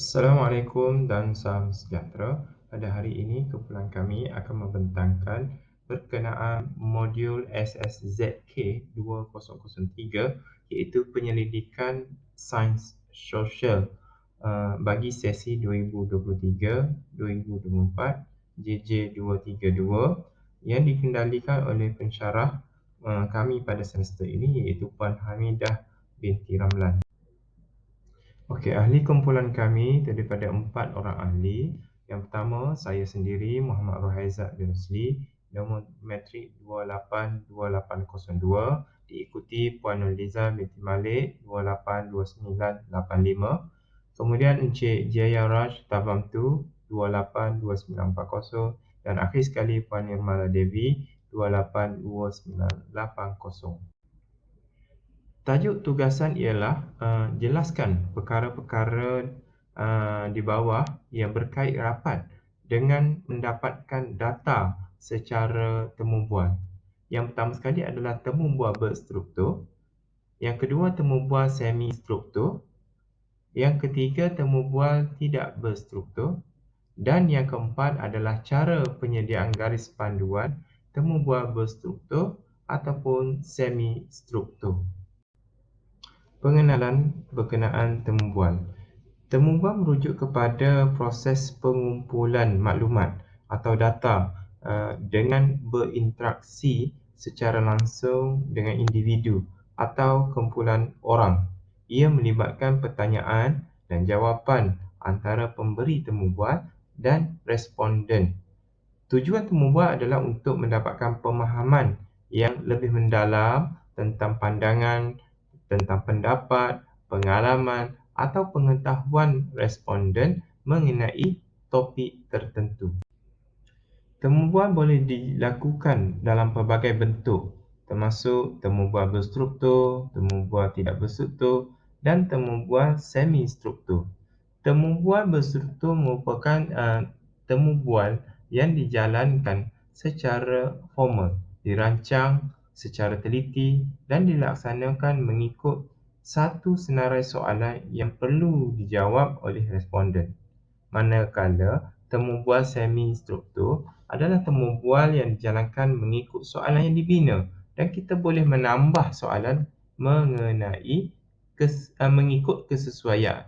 Assalamualaikum dan salam sejahtera. Pada hari ini, kumpulan kami akan membentangkan berkenaan modul SSZK 2003 iaitu penyelidikan sains sosial bagi sesi 2023-2024 JJ 232 yang dikendalikan oleh pensyarah kami pada semester ini iaitu Puan Hamidah binti Ramlan. Okey, ahli kumpulan kami terdiri daripada 4 orang ahli. Yang pertama, saya sendiri, Muhammad Rohaizat bin Rusli, nombor matrik 282802, diikuti Puan Nurliza binti Malik 282985. Kemudian Encik Jaya Raj Tabamtu 282940 dan akhir sekali Puan Nirmala Devi 282980. Tajuk tugasan ialah jelaskan perkara-perkara di bawah yang berkait rapat dengan mendapatkan data secara temu bual. Yang pertama sekali adalah temu bual berstruktur, yang kedua temu bual semi struktur, yang ketiga temu bual tidak berstruktur, dan yang keempat adalah cara penyediaan garis panduan temu bual berstruktur ataupun semi struktur. Pengenalan berkenaan temu bual. Temu bual merujuk kepada proses pengumpulan maklumat atau data dengan berinteraksi secara langsung dengan individu atau kumpulan orang. Ia melibatkan pertanyaan dan jawapan antara pemberi temu bual dan responden. Tujuan temu bual adalah untuk mendapatkan pemahaman yang lebih mendalam tentang pandangan, tentang pendapat, pengalaman atau pengetahuan responden mengenai topik tertentu. Temu bual boleh dilakukan dalam pelbagai bentuk, termasuk temu bual berstruktur, temu bual tidak berstruktur dan temu bual semi struktur. Temu bual berstruktur merupakan temu bual yang dijalankan secara formal, dirancang secara teliti dan dilaksanakan mengikut satu senarai soalan yang perlu dijawab oleh responden. Manakala temu bual semi struktur adalah temu bual yang dijalankan mengikut soalan yang dibina dan kita boleh menambah soalan mengenai mengikut kesesuaian.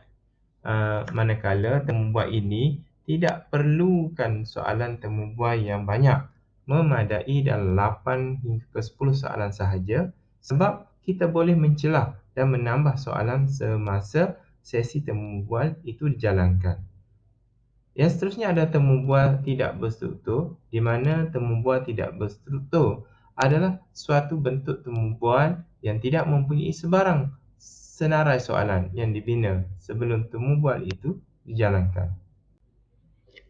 Manakala temu bual ini tidak perlukan soalan temu bual yang banyak, memadai dalam 8 hingga ke 10 soalan sahaja sebab kita boleh mencelah dan menambah soalan semasa sesi temu bual itu dijalankan. Yang seterusnya adalah temu bual tidak berstruktur, di mana temu bual tidak berstruktur adalah suatu bentuk temu bual yang tidak mempunyai sebarang senarai soalan yang dibina sebelum temu bual itu dijalankan.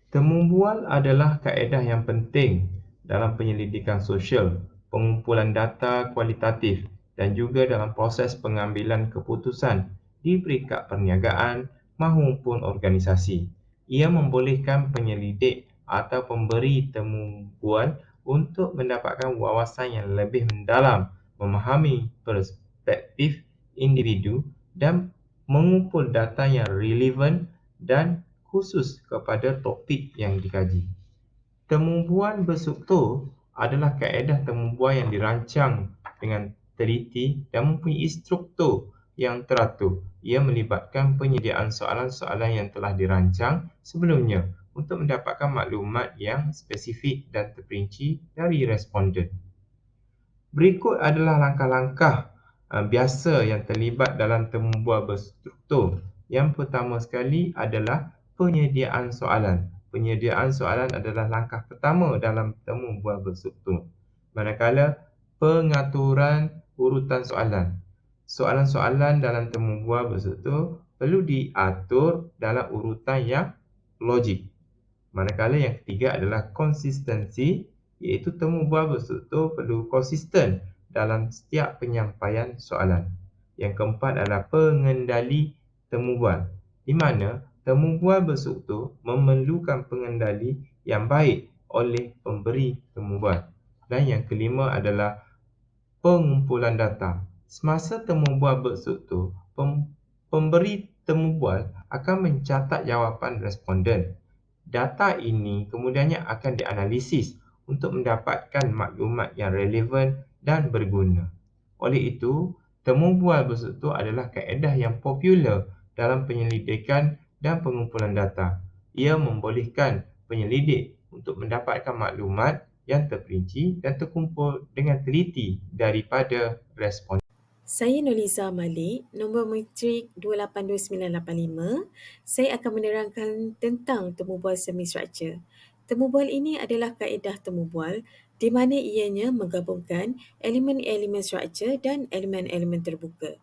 Temu bual adalah kaedah yang penting dalam penyelidikan sosial, pengumpulan data kualitatif dan juga dalam proses pengambilan keputusan di peringkat perniagaan maupun organisasi. Ia membolehkan penyelidik atau pemberi temu bual untuk mendapatkan wawasan yang lebih mendalam, memahami perspektif individu dan mengumpul data yang relevan dan khusus kepada topik yang dikaji. Temu bual berstruktur adalah kaedah temu bual yang dirancang dengan teliti dan mempunyai struktur yang teratur. Ia melibatkan penyediaan soalan-soalan yang telah dirancang sebelumnya untuk mendapatkan maklumat yang spesifik dan terperinci dari responden. Berikut adalah langkah-langkah biasa yang terlibat dalam temu bual berstruktur. Yang pertama sekali adalah penyediaan soalan. Penyediaan soalan adalah langkah pertama dalam temu bual berstruktur. Manakala pengaturan urutan soalan. Soalan-soalan dalam temu bual berstruktur perlu diatur dalam urutan yang logik. Manakala yang ketiga adalah konsistensi, iaitu temu bual berstruktur perlu konsisten dalam setiap penyampaian soalan. Yang keempat adalah pengendali temu bual, di mana temu bual berstruktur memerlukan pengendali yang baik oleh pemberi temu bual. Dan yang kelima adalah pengumpulan data. Semasa temu bual berstruktur, pemberi temu bual akan mencatat jawapan responden. Data ini kemudiannya akan dianalisis untuk mendapatkan maklumat yang relevan dan berguna. Oleh itu, temu bual berstruktur adalah kaedah yang popular dalam penyelidikan dan pengumpulan data. Ia membolehkan penyelidik untuk mendapatkan maklumat yang terperinci dan terkumpul dengan teliti daripada responden. Saya Noliza Malik, nombor matrik 282985. Saya akan menerangkan tentang temu bual semi-structure. Temu bual ini adalah kaedah temu bual di mana ianya menggabungkan elemen-elemen struktur dan elemen-elemen terbuka.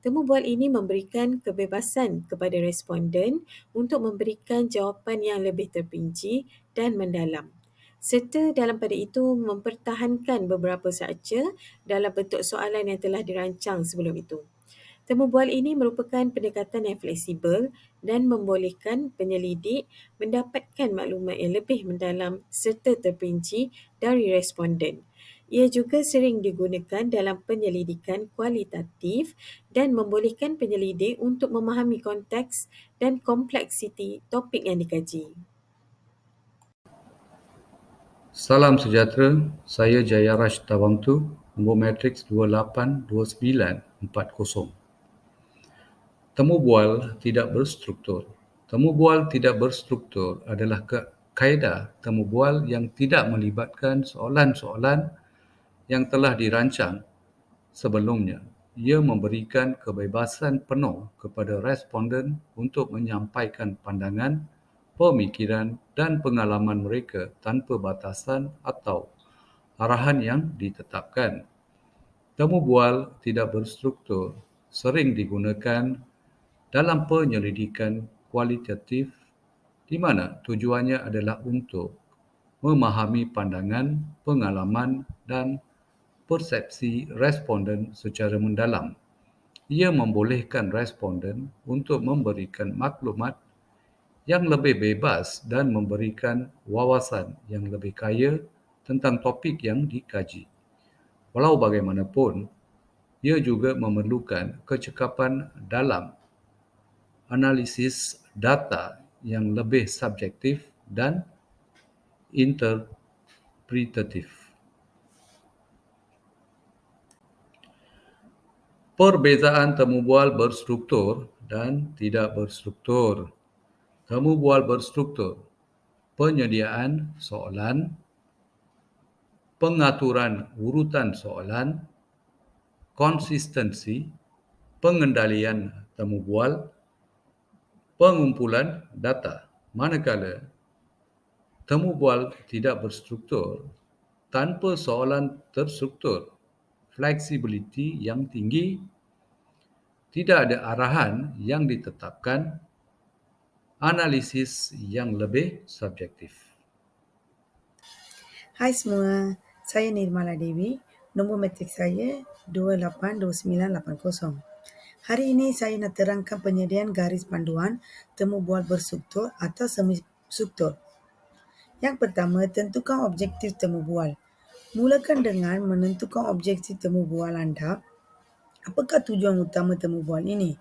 Temu bual ini memberikan kebebasan kepada responden untuk memberikan jawapan yang lebih terperinci dan mendalam, serta dalam pada itu mempertahankan beberapa struktur dalam bentuk soalan yang telah dirancang sebelum itu. Temu bual ini merupakan pendekatan yang fleksibel dan membolehkan penyelidik mendapatkan maklumat yang lebih mendalam serta terperinci dari responden. Ia juga sering digunakan dalam penyelidikan kualitatif dan membolehkan penyelidik untuk memahami konteks dan kompleksiti topik yang dikaji. Salam sejahtera, saya Jayaraj Tawangtu, nombor matriks 282940. Temu bual tidak berstruktur. Temu bual tidak berstruktur adalah kaedah temu bual yang tidak melibatkan soalan-soalan yang telah dirancang sebelumnya. Ia memberikan kebebasan penuh kepada responden untuk menyampaikan pandangan, pemikiran dan pengalaman mereka tanpa batasan atau arahan yang ditetapkan. Temu bual tidak berstruktur sering digunakan dalam penyelidikan kualitatif di mana tujuannya adalah untuk memahami pandangan, pengalaman dan persepsi responden secara mendalam. Ia membolehkan responden untuk memberikan maklumat yang lebih bebas dan memberikan wawasan yang lebih kaya tentang topik yang dikaji. Walau bagaimanapun, ia juga memerlukan kecekapan dalam analisis data yang lebih subjektif dan interpretatif. Perbezaan temu bual berstruktur dan tidak berstruktur. Temu bual berstruktur, penyediaan soalan, pengaturan urutan soalan, konsistensi, pengendalian temu bual, pengumpulan data. Manakala temu bual tidak berstruktur, tanpa soalan terstruktur, fleksibiliti yang tinggi, tidak ada arahan yang ditetapkan, analisis yang lebih subjektif. Hai semua, saya Nirmala Dewi, nombor matrik saya 282980. Hari ini saya nak terangkan penyediaan garis panduan temu bual berstruktur atau semi-struktur. Yang pertama, tentukan objektif temu bual. Mulakan dengan menentukan objektif temu bual anda. Apakah tujuan utama temu bual ini?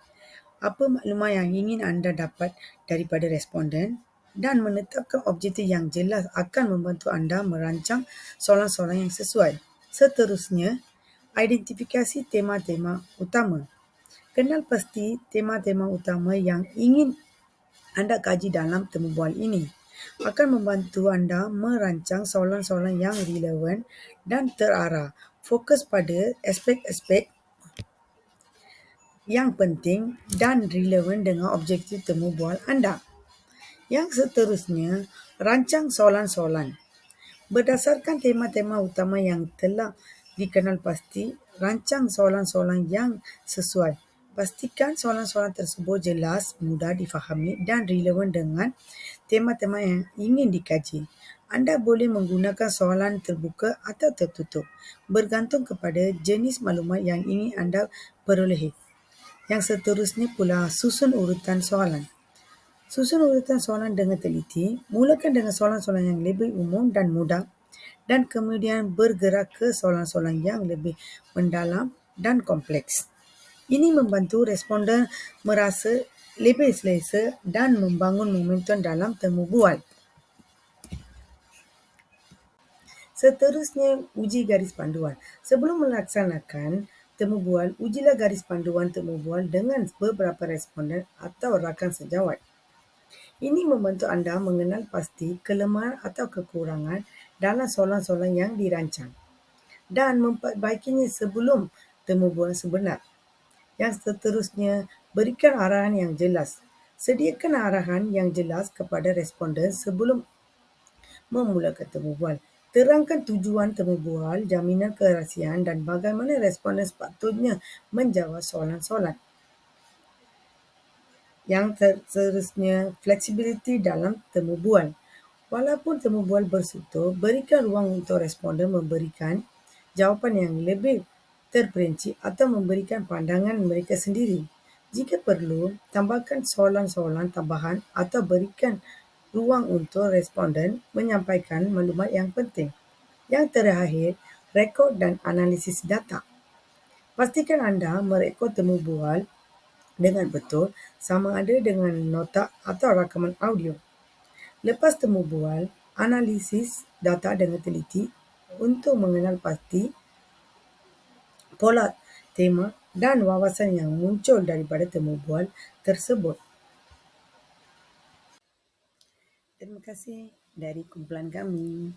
Apa maklumat yang ingin anda dapat daripada responden? Dan menetapkan objektif yang jelas akan membantu anda merancang soalan-soalan yang sesuai. Seterusnya, identifikasi tema-tema utama. Kenal pasti tema-tema utama yang ingin anda kaji dalam temu bual ini. Akan membantu anda merancang soalan-soalan yang relevan dan terarah. Fokus pada aspek-aspek yang penting dan relevan dengan objektif temu bual anda. Yang seterusnya, rancang soalan-soalan. Berdasarkan tema-tema utama yang telah dikenal pasti, rancang soalan-soalan yang sesuai. Pastikan soalan-soalan tersebut jelas, mudah difahami dan relevan dengan tema-tema yang ingin dikaji. Anda boleh menggunakan soalan terbuka atau tertutup, bergantung kepada jenis maklumat yang ingin anda perolehi. Yang seterusnya pula, susun urutan soalan. Susun urutan soalan dengan teliti, mulakan dengan soalan-soalan yang lebih umum dan mudah dan kemudian bergerak ke soalan-soalan yang lebih mendalam dan kompleks. Ini membantu responden merasa lebih selesa dan membangun momentum dalam temu bual. Seterusnya, uji garis panduan. Sebelum melaksanakan temu bual, ujilah garis panduan temu bual dengan beberapa responden atau rakan sejawat. Ini membantu anda mengenal pasti kelemahan atau kekurangan dalam soalan-soalan yang dirancang dan memperbaikinya sebelum temu bual sebenar. Yang seterusnya, berikan arahan yang jelas. Sediakan arahan yang jelas kepada responden sebelum memulakan temu bual. Terangkan tujuan temu bual, jaminan kerahsiaan dan bagaimana responden sepatutnya menjawab soalan-soalan. Yang seterusnya, fleksibiliti dalam temu bual. Walaupun temu bual berstruktur, berikan ruang untuk responden memberikan jawapan yang lebih terperinci atau memberikan pandangan mereka sendiri. Jika perlu, tambahkan soalan-soalan tambahan atau berikan ruang untuk responden menyampaikan maklumat yang penting. Yang terakhir, rekod dan analisis data. Pastikan anda merekod temu bual dengan betul, sama ada dengan nota atau rakaman audio. Lepas temu bual, analisis data dengan teliti untuk mengenal pasti pola, tema dan wawasan yang muncul daripada temu bual tersebut. Terima kasih dari kumpulan kami.